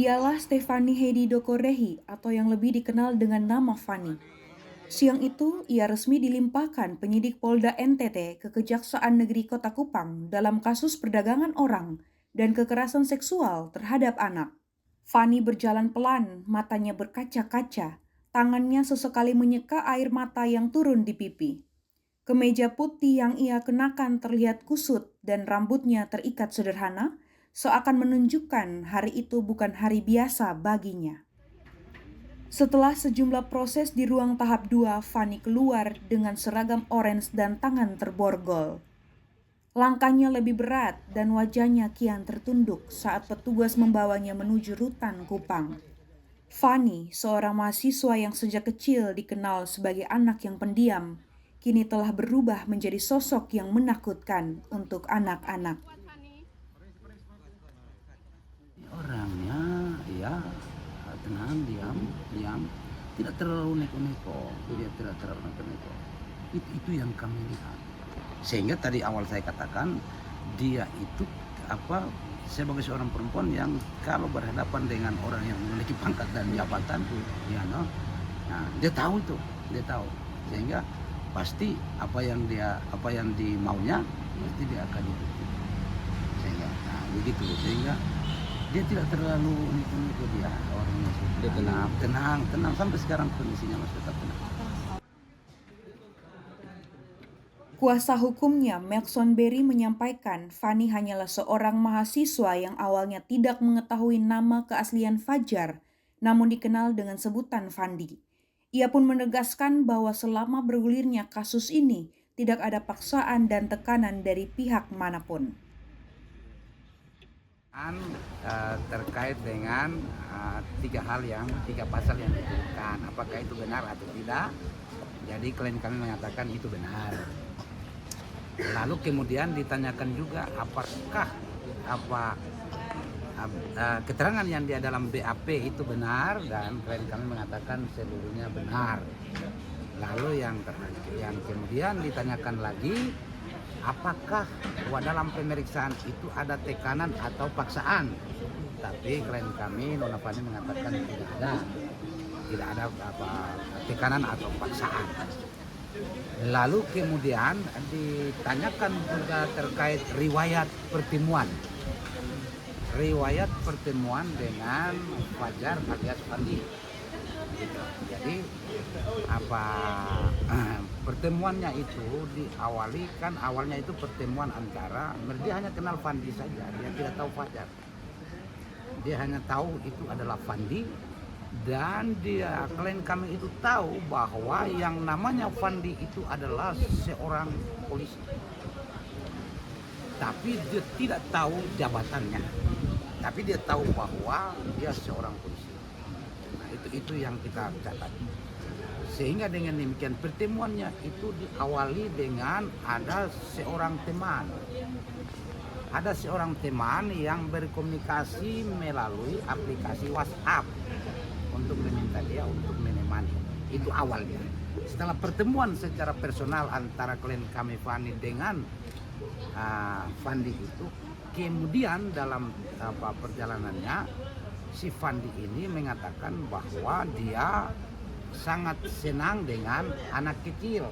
Ialah Stefani Heidi Dokorehi atau yang lebih dikenal dengan nama Fani. Siang itu, ia resmi dilimpahkan penyidik Polda NTT ke Kejaksaan Negeri Kota Kupang dalam kasus perdagangan orang dan kekerasan seksual terhadap anak. Fani berjalan pelan, matanya berkaca-kaca, tangannya sesekali menyeka air mata yang turun di pipi. Kemeja putih yang ia kenakan terlihat kusut dan rambutnya terikat sederhana, seakan menunjukkan hari itu bukan hari biasa baginya. Setelah sejumlah proses di ruang tahap 2, Fani keluar dengan seragam orange dan tangan terborgol. Langkahnya lebih berat dan wajahnya kian tertunduk saat petugas membawanya menuju rutan Kupang. Fani, seorang mahasiswa yang sejak kecil dikenal sebagai anak yang pendiam, kini telah berubah menjadi sosok yang menakutkan untuk anak-anak. Orangnya ya tenang, diam, tidak terlalu neko-neko, dia tidak terlalu neko-neko. Itu yang kami lihat. Sehingga tadi awal saya katakan dia itu sebagai seorang perempuan yang kalau berhadapan dengan orang yang memiliki pangkat dan jabatan, nah, dia tahu itu, sehingga pasti apa yang dimaunya pasti dia akan ikuti. Sehingga dia tidak terlalu neko-neko, dia orangnya tenang sampai sekarang kondisinya masih tetap tenang. Kuasa hukumnya, Melkson Berry, menyampaikan Fani hanyalah seorang mahasiswa yang awalnya tidak mengetahui nama keaslian Fajar, namun dikenal dengan sebutan Fandi. Ia pun menegaskan bahwa selama bergulirnya kasus ini, tidak ada paksaan dan tekanan dari pihak manapun. Terkait dengan tiga pasal yang dituliskan, apakah itu benar atau tidak. Jadi klien kami mengatakan itu benar. Lalu kemudian ditanyakan juga apakah keterangan yang dia dalam BAP itu benar, dan klien kami mengatakan seluruhnya benar. Lalu yang kemudian ditanyakan lagi, apakah dalam pemeriksaan itu ada tekanan atau paksaan? Tapi klien kami, Nona Fani, mengatakan tidak ada tekanan atau paksaan. Lalu kemudian ditanyakan juga terkait riwayat pertemuan dengan Fajar alias Fandi. Jadi pertemuannya itu awalnya itu pertemuan antara, dia hanya kenal Fandi saja, dia tidak tahu Fajar. Dia hanya tahu itu adalah Fandi, dan klien kami itu tahu bahwa yang namanya Fandi itu adalah seorang polisi. Tapi dia tidak tahu jabatannya. Tapi dia tahu bahwa dia seorang polisi. Nah, itu yang kita catat. Sehingga dengan demikian pertemuannya itu diawali dengan ada seorang teman yang berkomunikasi melalui aplikasi WhatsApp untuk meminta dia untuk menemani. Itu awalnya. Setelah pertemuan secara personal antara klien kami Fani dengan Fandi itu, kemudian dalam perjalanannya si Fandi ini mengatakan bahwa dia sangat senang dengan anak kecil.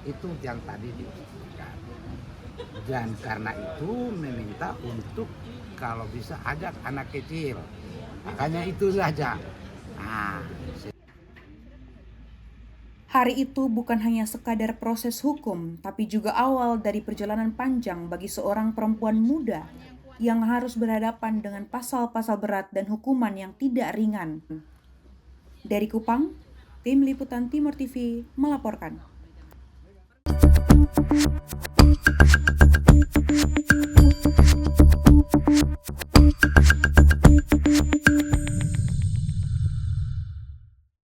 Itu yang tadi disebutkan. Dan karena itu meminta untuk kalau bisa ajak anak kecil. Makanya itu saja. Hari itu bukan hanya sekadar proses hukum, tapi juga awal dari perjalanan panjang bagi seorang perempuan muda yang harus berhadapan dengan pasal-pasal berat dan hukuman yang tidak ringan. Dari Kupang, Tim Liputan Timur TV melaporkan.